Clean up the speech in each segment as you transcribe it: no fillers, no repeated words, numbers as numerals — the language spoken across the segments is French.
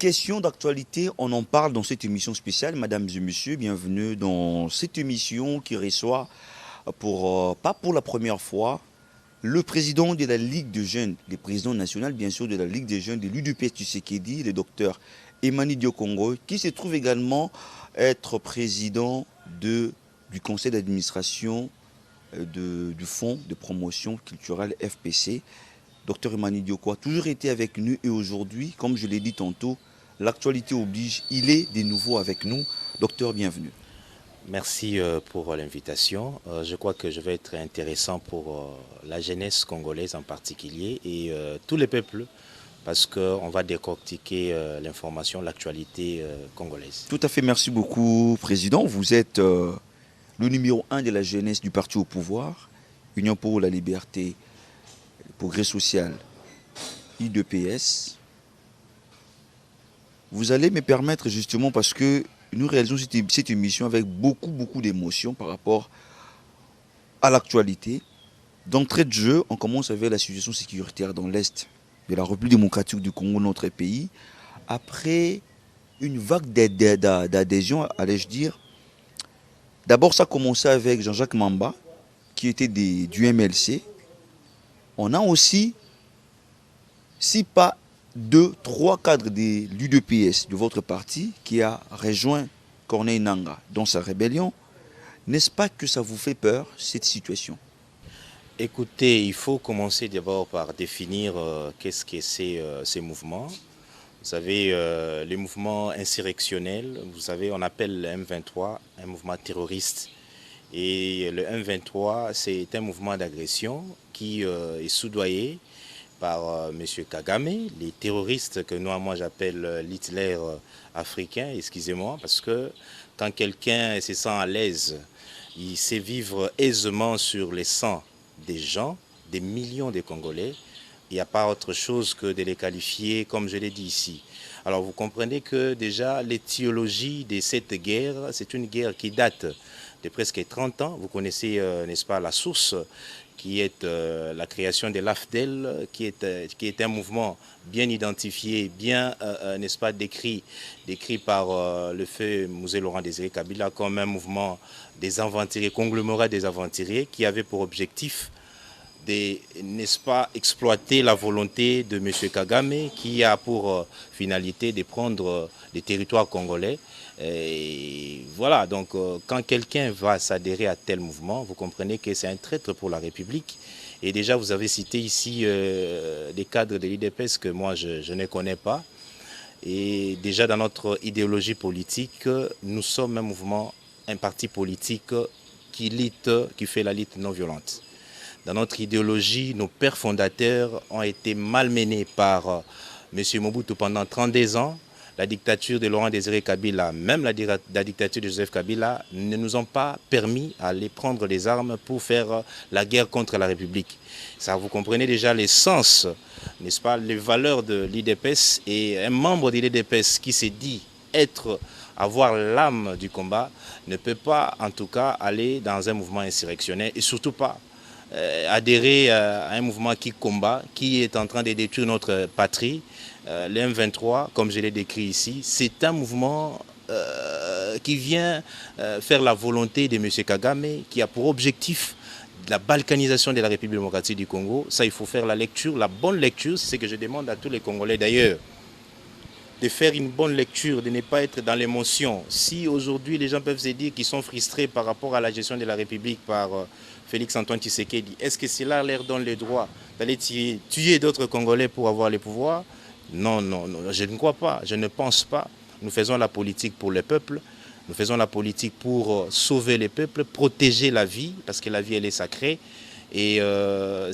Question d'actualité, on en parle dans cette émission spéciale. Mesdames et messieurs, bienvenue dans cette émission qui reçoit, pas pour la première fois, le président de la Ligue des jeunes, le président national bien sûr de la Ligue des jeunes de l'UDPS Tshisekedi, le docteur Emmanuel Diokongo, qui se trouve également être président du conseil d'administration du fonds de promotion culturelle FPC. Docteur Emmanuel Diokongo a toujours été avec nous et aujourd'hui, comme je l'ai dit tantôt, l'actualité oblige, il est de nouveau avec nous. Docteur, bienvenue. Merci pour l'invitation. Je crois que je vais être intéressant pour la jeunesse congolaise en particulier et tous les peuples parce qu'on va décortiquer l'information, l'actualité congolaise. Tout à fait, merci beaucoup, Président. Vous êtes le numéro 1 de la jeunesse du parti au pouvoir, Union pour la liberté, le progrès social, UDPS. Vous allez me permettre justement, parce que nous réalisons cette émission avec beaucoup d'émotions par rapport à l'actualité. D'entrée de jeu, on commence avec la situation sécuritaire dans l'Est de la République démocratique du Congo, notre pays. Après une vague d'adhésion, allais-je dire, d'abord ça a commencé avec Jean-Jacques Mamba, qui était du MLC. On a aussi, si pas 2, 3 cadres de l'UDPS, de votre parti, qui a rejoint Corneille Nangaa dans sa rébellion. N'est-ce pas que ça vous fait peur, cette situation? Écoutez, il faut commencer d'abord par définir qu'est-ce que c'est ces mouvements. Vous savez, les mouvements insurrectionnels, vous savez, on appelle le M23 un mouvement terroriste. Et le M23, c'est un mouvement d'agression qui est soudoyé par M. Kagame, les terroristes que moi j'appelle l'Hitler africain, excusez-moi, parce que quand quelqu'un se sent à l'aise, il sait vivre aisément sur les sangs des gens, des millions de Congolais, il n'y a pas autre chose que de les qualifier comme je l'ai dit ici. Alors vous comprenez que déjà l'étiologie de cette guerre, c'est une guerre qui date de presque 30 ans. Vous connaissez, n'est-ce pas, la source qui est la création de l'AFDEL, qui est un mouvement bien identifié, bien, n'est-ce pas, décrit par le feu Mosé Laurent Désiré Kabila comme un mouvement des aventuriers, conglomérat des aventuriers, qui avait pour objectif de, n'est-ce pas, exploiter la volonté de M. Kagame, qui a pour finalité de prendre les territoires congolais. Et voilà, donc quand quelqu'un va s'adhérer à tel mouvement, vous comprenez que c'est un traître pour la République. Et déjà, vous avez cité ici des cadres de l'UDPS que moi, je ne connais pas. Et déjà, dans notre idéologie politique, nous sommes un mouvement, un parti politique qui fait la lutte non violente. Dans notre idéologie, nos pères fondateurs ont été malmenés par M. Mobutu pendant 32 ans. La dictature de Laurent Désiré Kabila, même la dictature de Joseph Kabila, ne nous ont pas permis d'aller prendre les armes pour faire la guerre contre la République. Ça, vous comprenez déjà l'essence, n'est-ce pas, les valeurs de l'UDPS, et un membre de l'UDPS qui s'est dit avoir l'âme du combat ne peut pas, en tout cas, aller dans un mouvement insurrectionnel et surtout pas adhérer à un mouvement qui combat, qui est en train de détruire notre patrie. Le M23, comme je l'ai décrit ici, c'est un mouvement qui vient faire la volonté de M. Kagame, qui a pour objectif la balkanisation de la République démocratique du Congo. Ça, il faut faire la lecture, la bonne lecture, c'est ce que je demande à tous les Congolais d'ailleurs, de faire une bonne lecture, de ne pas être dans l'émotion. Si aujourd'hui les gens peuvent se dire qu'ils sont frustrés par rapport à la gestion de la République par Félix-Antoine Tshisekedi, est-ce que cela leur donne le droit d'aller tuer d'autres Congolais pour avoir le pouvoir? Non, non, non, je ne crois pas, je ne pense pas. Nous faisons la politique pour le peuple, nous faisons la politique pour sauver les peuples, protéger la vie, parce que la vie, elle est sacrée. Et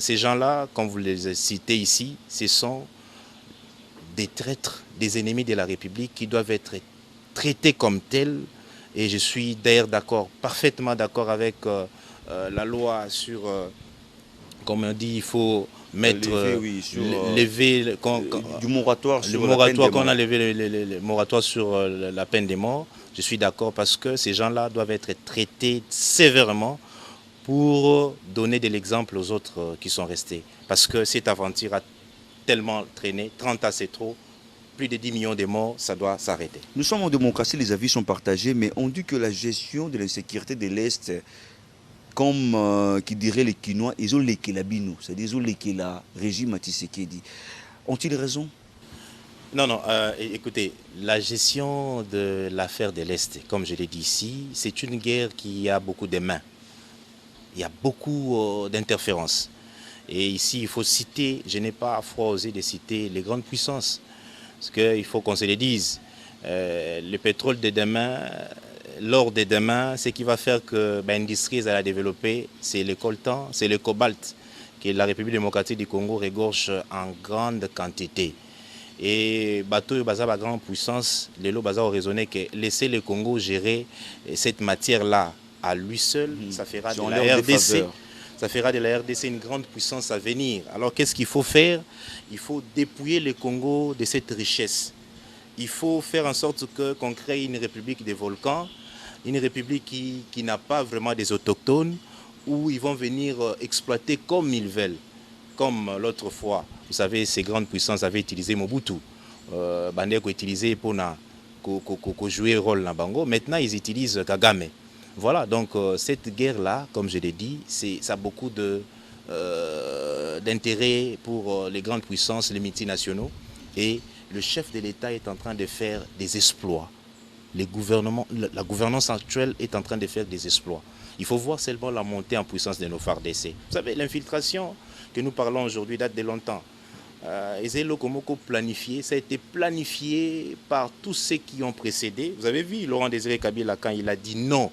ces gens-là, comme vous les citez ici, ce sont des traîtres, des ennemis de la République qui doivent être traités comme tels. Et je suis d'ailleurs d'accord, parfaitement d'accord avec la loi sur, comme on dit, il faut mettre lever du moratoire le sur moratoire, qu'on a levé le moratoire sur la peine de mort. Je suis d'accord parce que ces gens-là doivent être traités sévèrement pour donner de l'exemple aux autres qui sont restés. Parce que cette aventure a tellement traîné, 30 ans c'est trop, plus de 10 millions de morts, ça doit s'arrêter. Nous sommes en démocratie, les avis sont partagés, mais on dit que la gestion de l'insécurité de l'Est, comme qui dirait les Quinois, ils ont léqué la bino, c'est-à-dire ils ont léqué la régime à Tshisekedi. Ont-ils raison? Non, écoutez, la gestion de l'affaire de l'Est, comme je l'ai dit ici, c'est une guerre qui a beaucoup de mains. Il y a beaucoup d'interférences. Et ici, il faut citer, je n'ai pas froid osé de citer les grandes puissances. Parce qu'il faut qu'on se le dise. Le pétrole de demain, l'or de demain, ce qui va faire que l'industrie va la développer, c'est le coltan, c'est le cobalt, que la République démocratique du Congo regorge en grande quantité. Et bateau baza ba grande puissance, les lots baza ont raisonné que laisser le Congo gérer cette matière-là à lui seul, ça fera de la RDC. Ça fera de la RDC une grande puissance à venir. Alors qu'est-ce qu'il faut faire? Il faut dépouiller le Congo de cette richesse. Il faut faire en sorte qu'on crée une république des volcans, une république qui n'a pas vraiment des autochtones, où ils vont venir exploiter comme ils veulent. Comme l'autre fois, vous savez, ces grandes puissances avaient utilisé Mobutu. Bandeko utilisé pour jouer un rôle dans Bango. Maintenant, ils utilisent Kagame. Voilà, donc cette guerre-là, comme je l'ai dit, ça a beaucoup d'intérêt pour les grandes puissances, les multinationaux. Et le chef de l'État est en train de faire des exploits. La gouvernance actuelle est en train de faire des exploits. Il faut voir seulement la montée en puissance de nos FARDC. Vous savez, l'infiltration que nous parlons aujourd'hui date de longtemps. Ezelo Komoko planifié, ça a été planifié par tous ceux qui ont précédé. Vous avez vu Laurent Désiré Kabila quand il a dit non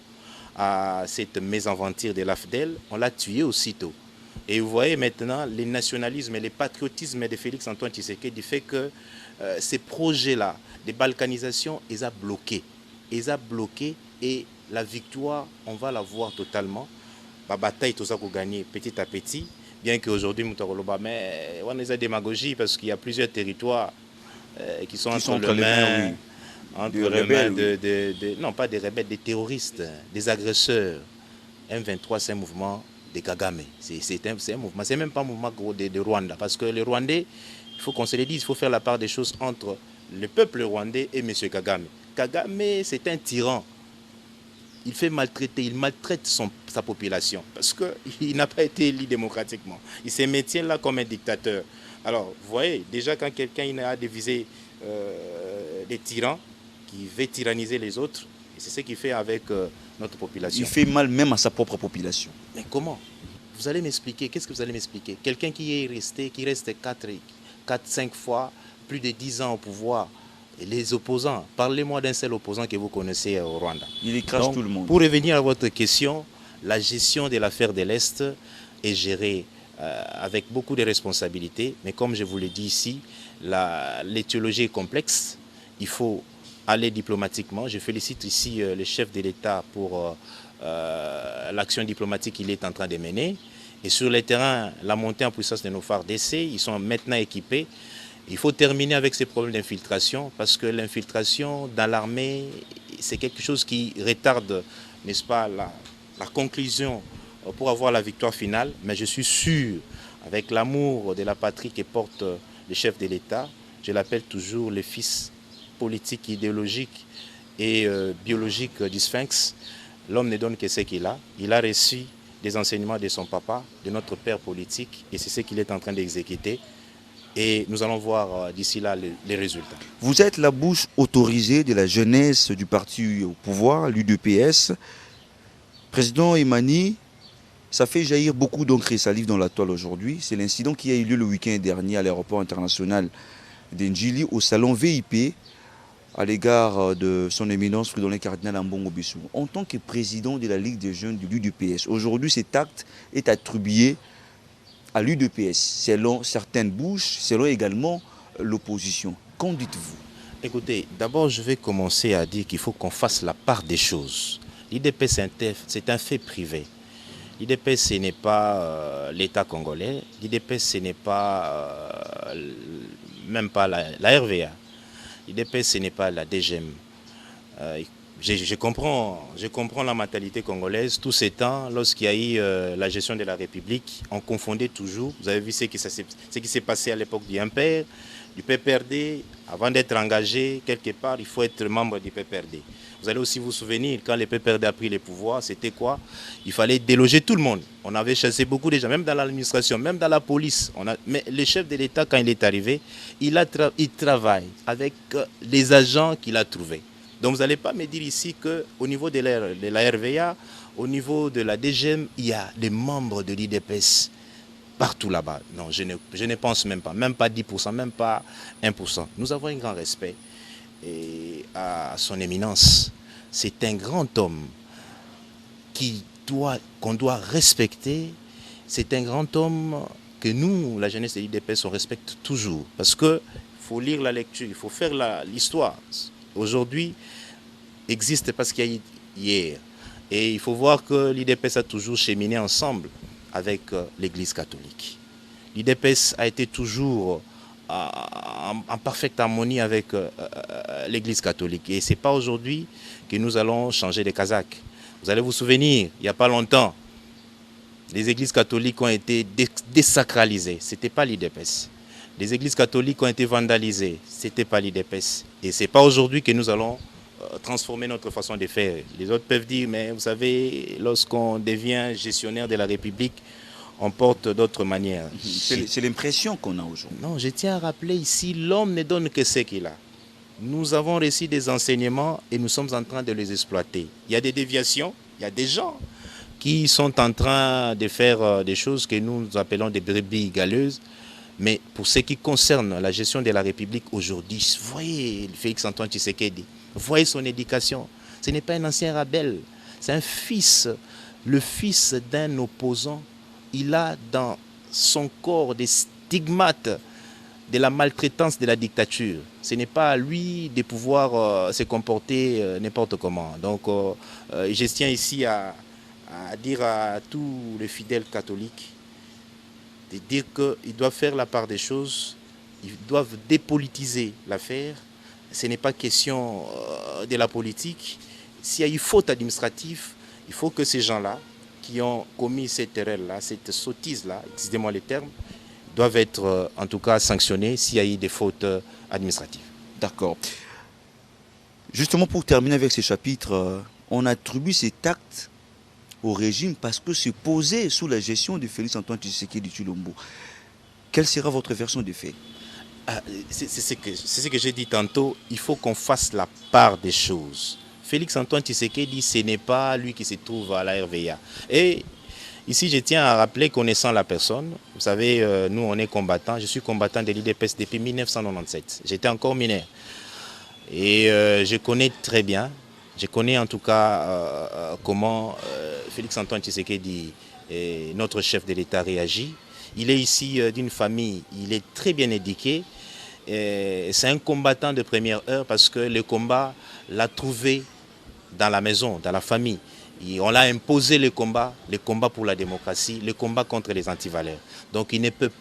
à cette mésaventure de l'AFDEL, on l'a tué aussitôt. Et vous voyez maintenant les nationalismes et les patriotismes de Félix Antoine Tshisekedi fait que ces projets-là de balkanisation, ils ont bloqué. Ils ont bloqué et la victoire, on va la voir totalement. La bataille, tout ça pour gagner petit à petit. Bien qu'aujourd'hui, mais on est à démagogie parce qu'il y a plusieurs territoires qui sont entre les mains, oui. Entre les mains non pas des rebelles, des terroristes, des agresseurs. M23, c'est un mouvement de Kagame. C'est un mouvement, c'est même pas un mouvement de Rwanda. Parce que les Rwandais, il faut qu'on se le dise, il faut faire la part des choses entre le peuple rwandais et M. Kagame. Kagame, c'est un tyran. Il fait maltraiter, il maltraite sa population parce qu'il n'a pas été élu démocratiquement. Il se maintient là comme un dictateur. Alors, vous voyez, déjà quand quelqu'un a divisé des tyrans qui veut tyranniser les autres, c'est ce qu'il fait avec notre population. Il fait mal même à sa propre population. Mais comment? Vous allez m'expliquer, qu'est-ce que vous allez m'expliquer? Quelqu'un qui reste 4-5 fois, plus de 10 ans au pouvoir, et les opposants, parlez-moi d'un seul opposant que vous connaissez au Rwanda. Il écrase donc tout le monde. Pour revenir à votre question, la gestion de l'affaire de l'Est est gérée avec beaucoup de responsabilités. Mais comme je vous l'ai dit ici, l'étiologie est complexe. Il faut aller diplomatiquement. Je félicite ici le chef de l'État pour l'action diplomatique qu'il est en train de mener. Et sur le terrain, la montée en puissance de nos FARDC, ils sont maintenant équipés. Il faut terminer avec ces problèmes d'infiltration parce que l'infiltration dans l'armée, c'est quelque chose qui retarde, n'est-ce pas, la conclusion pour avoir la victoire finale. Mais je suis sûr, avec l'amour de la patrie que porte le chef de l'État, je l'appelle toujours le fils politique, idéologique et biologique du Sphinx. L'homme ne donne que ce qu'il a. Il a reçu des enseignements de son papa, de notre père politique, et c'est ce qu'il est en train d'exécuter. Et nous allons voir d'ici là les résultats. Vous êtes la bouche autorisée de la jeunesse du parti au pouvoir, l'UDPS. Président Imani, ça fait jaillir beaucoup d'encre et salive dans la toile aujourd'hui. C'est l'incident qui a eu lieu le week-end dernier à l'aéroport international d'Ndjili, au salon VIP, à l'égard de son éminence Fridolin Cardinal Ambongo Bissou. En tant que président de la Ligue des jeunes de l'UDPS, aujourd'hui cet acte est attribué à l'UDPS, selon certaines bouches, selon également l'opposition. Qu'en dites-vous? Écoutez, d'abord je vais commencer à dire qu'il faut qu'on fasse la part des choses. L'UDPS, c'est un fait privé. L'UDPS, ce n'est pas l'État congolais. L'UDPS, ce n'est pas même pas la RVA. L'UDPS, ce n'est pas la DGM. Je comprends la mentalité congolaise. Tous ces temps, lorsqu'il y a eu la gestion de la République, on confondait toujours. Vous avez vu ce qui s'est passé à l'époque du Impère. Du PPRD, avant d'être engagé quelque part, il faut être membre du PPRD. Vous allez aussi vous souvenir, quand le PPRD a pris les pouvoirs, c'était quoi? Il fallait déloger tout le monde. On avait chassé beaucoup de gens, même dans l'administration, même dans la police. Mais le chef de l'État, quand il est arrivé, il travaille avec les agents qu'il a trouvés. Donc vous n'allez pas me dire ici qu'au niveau de la RVA, au niveau de la DGM, il y a des membres de l'IDPS partout là-bas. Non, je ne pense même pas 10%, même pas 1%. Nous avons un grand respect à son éminence. C'est un grand homme qu'on doit respecter. C'est un grand homme que nous, la jeunesse de l'IDPS, on respecte toujours. Parce qu'il faut lire la lecture, il faut faire l'histoire. Aujourd'hui, existe parce qu'il y a eu hier. Et il faut voir que l'IDPS a toujours cheminé ensemble avec l'Église catholique. L'IDPS a été toujours en parfaite harmonie avec l'Église catholique. Et ce n'est pas aujourd'hui que nous allons changer de casaque. Vous allez vous souvenir, il n'y a pas longtemps, les églises catholiques ont été désacralisées. Ce n'était pas l'IDPS. Les églises catholiques ont été vandalisées. Ce n'était pas l'IDPS. Et ce n'est pas aujourd'hui que nous allons transformer notre façon de faire. Les autres peuvent dire, mais vous savez, lorsqu'on devient gestionnaire de la République, on porte d'autres manières. C'est l'impression qu'on a aujourd'hui. Non, je tiens à rappeler ici, l'homme ne donne que ce qu'il a. Nous avons reçu des enseignements et nous sommes en train de les exploiter. Il y a des déviations, il y a des gens qui sont en train de faire des choses que nous appelons des brebis galeuses. Mais pour ce qui concerne la gestion de la République aujourd'hui, voyez Félix-Antoine Tshisekedi, voyez son éducation. Ce n'est pas un ancien rebelle, c'est un fils, le fils d'un opposant. Il a dans son corps des stigmates de la maltraitance de la dictature. Ce n'est pas à lui de pouvoir se comporter n'importe comment. Donc je tiens ici à dire à tous les fidèles catholiques de dire qu'ils doivent faire la part des choses, ils doivent dépolitiser l'affaire. Ce n'est pas question de la politique. S'il y a eu faute administrative, il faut que ces gens-là qui ont commis cette erreur-là, cette sottise-là, excusez-moi les termes, doivent être en tout cas sanctionnés s'il y a eu des fautes administratives. D'accord. Justement, pour terminer avec ces chapitres, on attribue cet acte au régime parce que c'est posé sous la gestion de Félix-Antoine Tshisekedi Tshilombo. Quelle sera votre version des faits? C'est ce que j'ai dit tantôt, il faut qu'on fasse la part des choses. Félix-Antoine Tshisekedi, ce n'est pas lui qui se trouve à la RVA. Et ici, je tiens à rappeler, connaissant la personne, vous savez, nous on est combattants, je suis combattant de l'IDPS depuis 1997. J'étais encore mineur. Et je connais très bien, je connais en tout cas comment Félix-Antoine Tshisekedi, notre chef de l'État, réagit. Il est ici d'une famille, il est très bien éduqué. C'est un combattant de première heure parce que le combat l'a trouvé dans la maison, dans la famille. Et on l'a imposé le combat pour la démocratie, le combat contre les antivaleurs. Donc il ne peut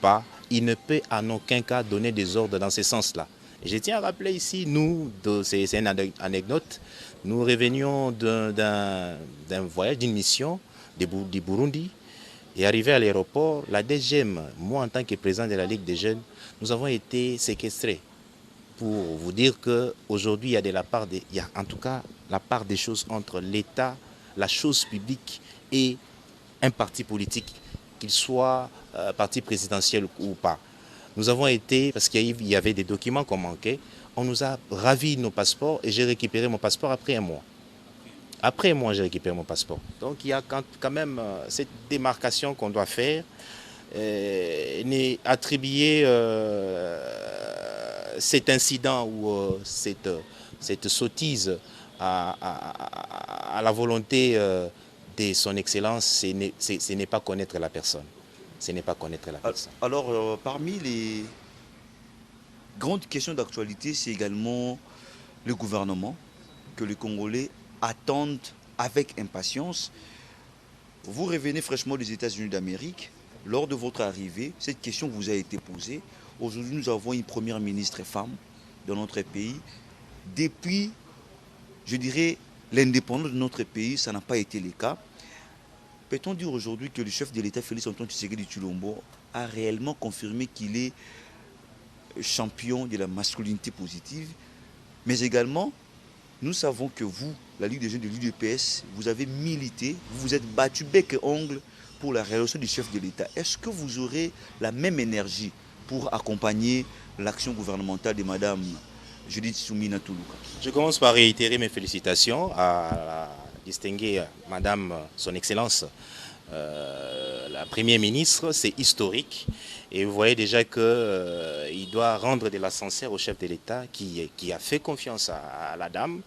en aucun cas donner des ordres dans ce sens-là. Et je tiens à rappeler ici, nous, c'est une anecdote, nous revenions d'un voyage, d'une mission du Burundi. Et arrivé à l'aéroport, la DGM, moi en tant que président de la Ligue des jeunes, nous avons été séquestrés. Pour vous dire qu'aujourd'hui, il y a en tout cas la part des choses entre l'État, la chose publique et un parti politique, qu'il soit parti présidentiel ou pas. Nous avons été, parce qu'il y avait des documents qu'on manquait, on nous a ravi nos passeports et j'ai récupéré mon passeport après un mois. Après moi, j'ai récupéré mon passeport. Donc il y a quand même cette démarcation qu'on doit faire, attribuer cet incident ou cette sottise à la volonté de son Excellence, ce n'est pas connaître la personne. Ce n'est pas connaître la personne. Alors, parmi les grandes questions d'actualité, c'est également le gouvernement que les Congolais attendent avec impatience. Vous revenez fraîchement des États-Unis d'Amérique. Lors de votre arrivée, cette question vous a été posée. Aujourd'hui, nous avons une première ministre femme dans notre pays. Depuis, je dirais, l'indépendance de notre pays, ça n'a pas été le cas. Peut-on dire aujourd'hui que le chef de l'État, Félix-Antoine Tshisekedi Tshilombo, a réellement confirmé qu'il est champion de la masculinité positive, mais également, nous savons que vous, la Ligue des jeunes de l'UDPS, vous avez milité, vous vous êtes battu bec et ongle pour la réélection du chef de l'État. Est-ce que vous aurez la même énergie pour accompagner l'action gouvernementale de Madame Judith Soumina Toulouka? Je commence par réitérer mes félicitations à la distinguée Madame Son Excellence la Première ministre. C'est historique et vous voyez déjà qu'il doit rendre de l'ascenseur au chef de l'État qui a fait confiance à la dame.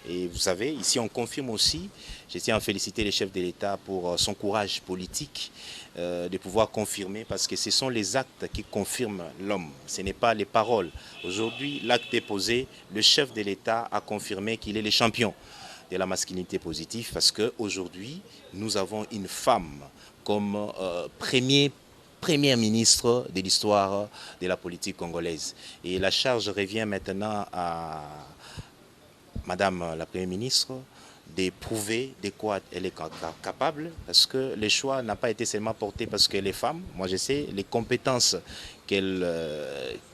Et vous savez, ici on confirme aussi, je tiens à féliciter le chef de l'État pour son courage politique de pouvoir confirmer, parce que ce sont les actes qui confirment l'homme, ce n'est pas les paroles. Aujourd'hui, l'acte est posé, le chef de l'État a confirmé qu'il est le champion de la masculinité positive, parce qu'aujourd'hui, nous avons une femme comme première ministre de l'histoire de la politique congolaise. Et la charge revient maintenant à Madame la Première ministre de prouver de quoi elle est capable, parce que le choix n'a pas été seulement porté parce qu'elle est femme. Moi je sais, les compétences qu'elle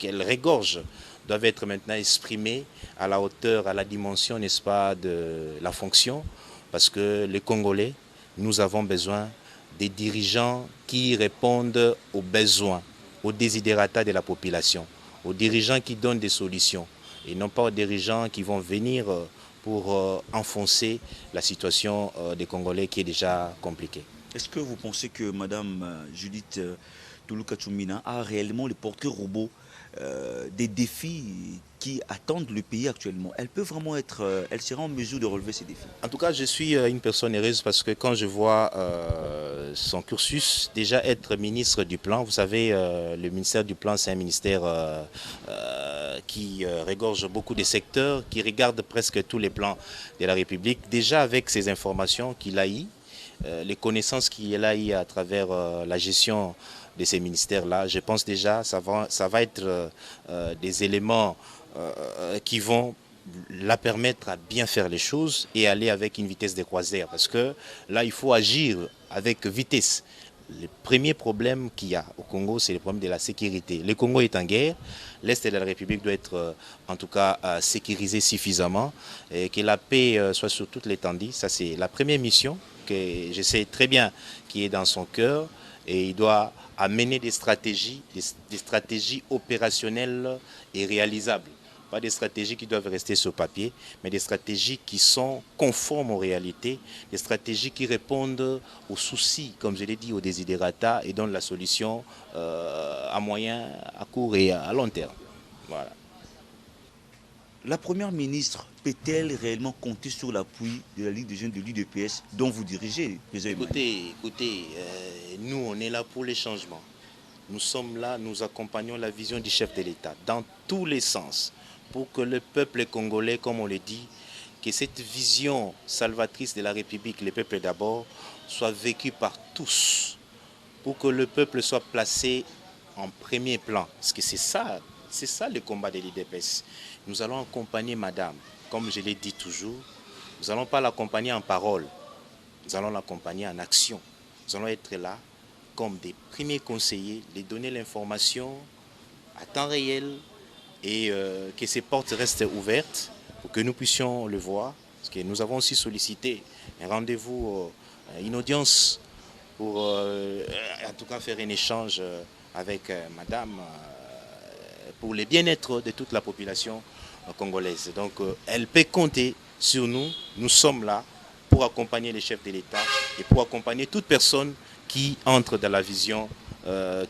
regorge doivent être maintenant exprimées à la hauteur, à la dimension, n'est-ce pas, de la fonction, parce que les Congolais, nous avons besoin des dirigeants qui répondent aux besoins, aux desiderata de la population, aux dirigeants qui donnent des solutions, et non pas aux dirigeants qui vont venir pour enfoncer la situation des Congolais qui est déjà compliquée. Est-ce que vous pensez que Mme Judith Toulouka Tchoumina a réellement le portrait robot des défis qui attendent le pays actuellement? Elle peut vraiment être, elle sera en mesure de relever ces défis? En tout cas, je suis une personne heureuse parce que quand je vois son cursus, déjà être ministre du Plan, vous savez, le ministère du Plan, c'est un ministère qui regorge beaucoup de secteurs, qui regarde presque tous les plans de la République. Déjà avec ces informations qu'il a eues, les connaissances qu'il a eues à travers la gestion de ces ministères-là, je pense déjà ça va être des éléments qui vont la permettre à bien faire les choses et aller avec une vitesse de croisière. Parce que là, il faut agir avec vitesse. Le premier problème qu'il y a au Congo, c'est le problème de la sécurité. Le Congo est en guerre, l'Est de la République doit être en tout cas sécurisé suffisamment, et que la paix soit sur toute l'étendue. Ça, c'est la première mission que je sais très bien qui est dans son cœur, et il doit amener des stratégies opérationnelles et réalisables. Pas des stratégies qui doivent rester sur papier, mais des stratégies qui sont conformes aux réalités, des stratégies qui répondent aux soucis, comme je l'ai dit, aux desiderata, et donnent la solution à moyen, à court et à long terme. Voilà. La Première ministre peut-elle réellement compter sur l'appui de la Ligue des jeunes de l'UDPS dont vous dirigez, président? Écoutez, nous on est là pour les changements. Nous sommes là, nous accompagnons la vision du chef de l'État dans tous les sens, pour que le peuple congolais, comme on le dit, que cette vision salvatrice de la République, le peuple d'abord, soit vécue par tous, pour que le peuple soit placé en premier plan. Parce que c'est ça le combat de l'UDPS. Nous allons accompagner madame, comme je l'ai dit toujours, nous n'allons pas l'accompagner en parole, nous allons l'accompagner en action. Nous allons être là comme des premiers conseillers, lui donner l'information à temps réel, et que ces portes restent ouvertes pour que nous puissions le voir. Parce que nous avons aussi sollicité un rendez-vous, une audience pour en tout cas faire un échange avec madame pour le bien-être de toute la population congolaise. Donc elle peut compter sur nous. Nous sommes là pour accompagner les chefs de l'État et pour accompagner toute personne qui entre dans la vision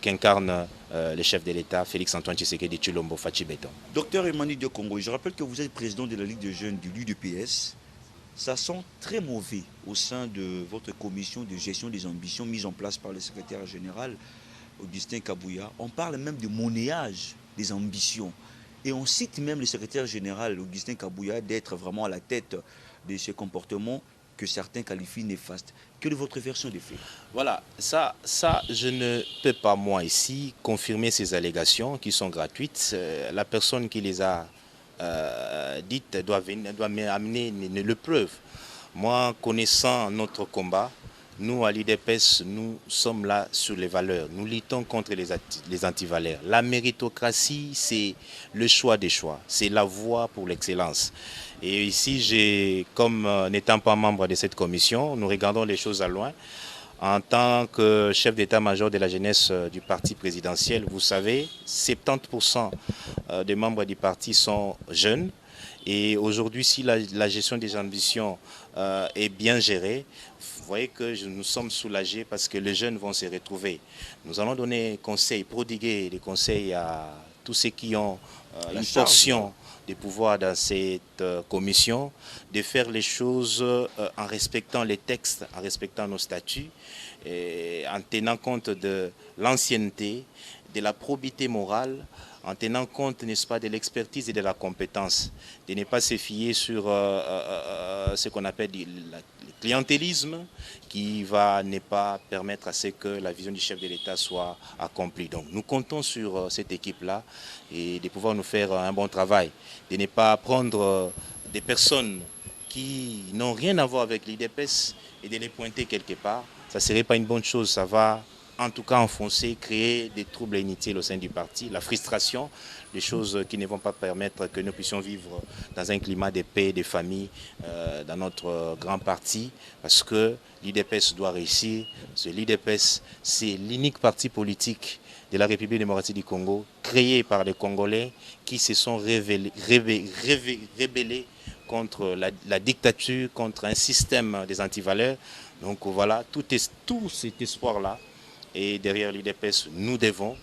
qu'incarne le chef de l'État, Félix-Antoine Tshisekedi Tshilombo Fachi Beton. Docteur Emmanuel Diokongo, je rappelle que vous êtes président de la Ligue des jeunes de l'UDPS. Ça sent très mauvais au sein de votre commission de gestion des ambitions mise en place par le secrétaire général Augustin Kabouya. On parle même de monnayage des ambitions. Et on cite même le secrétaire général Augustin Kabouya d'être vraiment à la tête de ce comportement que certains qualifient néfaste. Quelle est votre version des faits? Voilà, ça, je ne peux pas, moi, ici, confirmer ces allégations qui sont gratuites. La personne qui les a dites doit m'amener le preuve. Moi, connaissant notre combat, Nous, à l'IDPS, nous sommes là sur les valeurs. Nous luttons contre les antivaleurs. La méritocratie, c'est le choix des choix. C'est la voie pour l'excellence. Et ici, comme n'étant pas membre de cette commission, nous regardons les choses à loin. En tant que chef d'état-major de la jeunesse du parti présidentiel, vous savez, 70% des membres du parti sont jeunes. Et aujourd'hui, si la gestion des ambitions est bien gérée, vous voyez que nous sommes soulagés parce que les jeunes vont se retrouver. Nous allons donner conseils, prodiguer des conseils à tous ceux qui ont une portion de pouvoir dans cette commission, de faire les choses en respectant les textes, en respectant nos statuts, et en tenant compte de l'ancienneté, de la probité morale, en tenant compte, n'est-ce pas, de l'expertise et de la compétence, de ne pas se fier sur ce qu'on appelle le clientélisme qui va ne pas permettre à ce que la vision du chef de l'État soit accomplie. Donc nous comptons sur cette équipe-là et de pouvoir nous faire un bon travail, de ne pas prendre des personnes qui n'ont rien à voir avec l'IDPS et de les pointer quelque part. Ça ne serait pas une bonne chose, ça va en tout cas enfoncer, créer des troubles inutiles au sein du parti, la frustration, des choses qui ne vont pas permettre que nous puissions vivre dans un climat de paix, de famille dans notre grand parti, parce que l'IDPS doit réussir. L'IDPS, c'est l'unique parti politique de la République démocratique du Congo, créé par les Congolais qui se sont rebellés contre la dictature, contre un système des antivaleurs. Donc voilà, tout cet espoir-là. Et derrière l'IDPS, nous devons,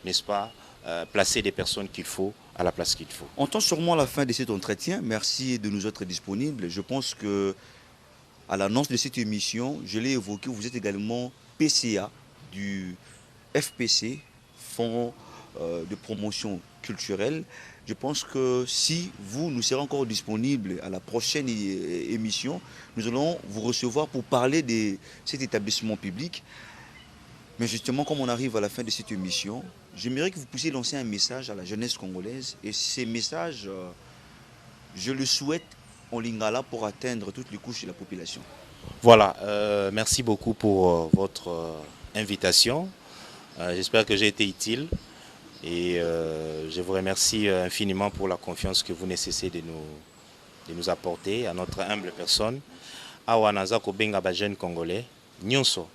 n'est-ce pas, placer des personnes qu'il faut à la place qu'il faut. On tend sûrement à la fin de cet entretien. Merci de nous être disponibles. Je pense que à l'annonce de cette émission, je l'ai évoqué, vous êtes également PCA du FPC, Fonds de promotion culturelle. Je pense que si vous nous serez encore disponible à la prochaine émission, nous allons vous recevoir pour parler de cet établissement public. Mais justement, comme on arrive à la fin de cette émission, j'aimerais que vous puissiez lancer un message à la jeunesse congolaise. Et ces messages, je le souhaite en lingala pour atteindre toutes les couches de la population. Voilà, merci beaucoup pour votre invitation. J'espère que j'ai été utile. Et je vous remercie infiniment pour la confiance que vous ne cessez de nous apporter à notre humble personne. Awa naza ko benga ba jeune congolais, nyonso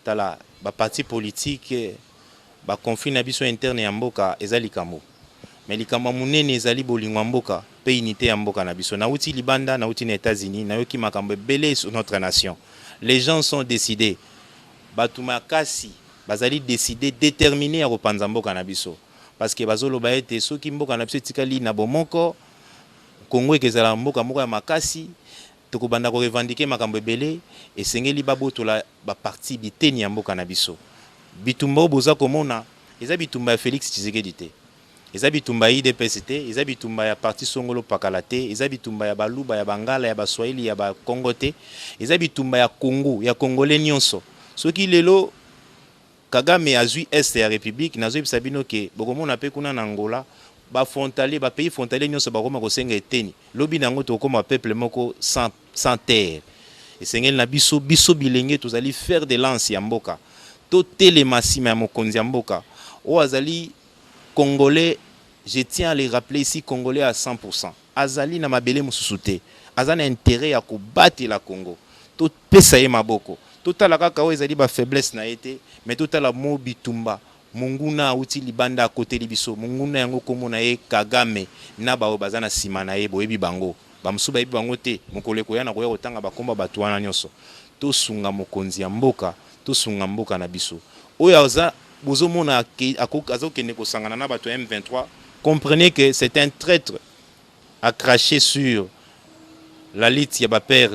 tala ba parti politique ba conflit na biso interne ya mboka ezali kamo. Mais likambo munene ezali bolingwa mboka pe unité ya mboka na biso. Na uti libanda, na uti na États-Unis, na yoki makambo belé sur notre nation. Les gens sont décidés. Batuma kasi bazali décidé déterminé à repanza mboka na biso parce que bazolo ba ete soki mboka na biso tikali na bomoko Congo ekezala mboka moko ya makasi tokobanda ko revendiquer makambo ebele esengeli babotola ba parti biteni ya mboka na biso bitumba boza komona eza bitumba ya Félix Tshisekedi te eza bitumba ya IDPS te eza bitumba ya parti Songolo Pakala te eza bitumba ya baluba ya bangala ya baswahili ya ba Congo te eza bitumba ya Congo ya Congolais nyonso soki lelo Kagame azui est ya République nazo bisabino ke bokomona pe kuna na Angola ba frontalier ba pays frontalier nyonso ba koma ko senga eteni lobi nango to koma peuple moko sans terre esengeli na biso bilenge tozali faire de lance ya mboka to telemasi ya mokonzi ya mboka o azali congolais. Je tiens à les rappeler ici, congolais à 100%. Azali na mabele mususu te azana intérêt ya ko battre la Congo to pesa ye maboko Total kaka o ezali ba faiblesse na été mais total la mo bitumba munguna uti libanda à côté libiso munguna yango komona ye Kagame na ba bazana sima na ye boyebi bango bamusuba yebi bango te mokoleko ya na koya kotanga bakomba batu wana nyonso to sunga mokonzi ya mboka to sunga mboka na biso oyo aza bozomona azokende kosangana na bato M23. Comprenez que c'est un traître à cracher sur la lutte ya ba père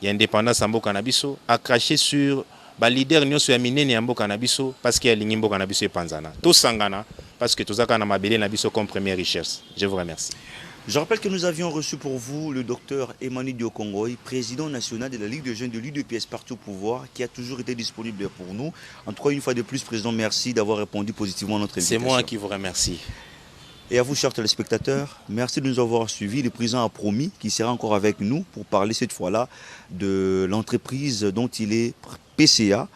il y a indépendance en mboka na biso a craché sur ba leader nyonso ya minene ya mboka na biso parce qu'il y a lingi mboka na biso epanzana to sangana parce que tozaka na mabele na biso comme première richesse. Je vous remercie. Je rappelle que nous avions reçu pour vous le docteur Emmanuel Diokongoy, président national de la Ligue de jeunes de l'UDPS Parti au pouvoir, qui a toujours été disponible pour nous. En tout cas, une fois de plus, président, merci d'avoir répondu positivement à notre invitation. C'est moi qui vous remercie. Et à vous, chers téléspectateurs, merci de nous avoir suivis. Le président a promis qu'il sera encore avec nous pour parler cette fois-là de l'entreprise dont il est PCA.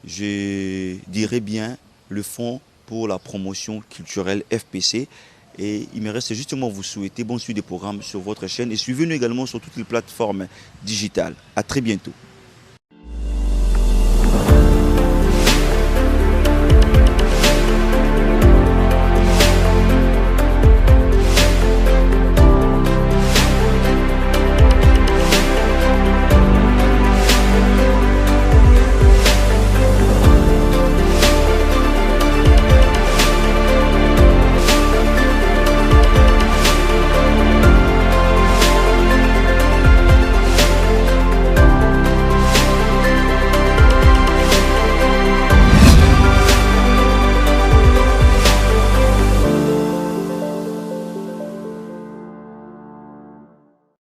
Je dirais bien le Fonds pour la promotion culturelle FPC. Et il me reste justement vous souhaiter bonne suite des programmes sur votre chaîne et suivez-nous également sur toutes les plateformes digitales. À très bientôt.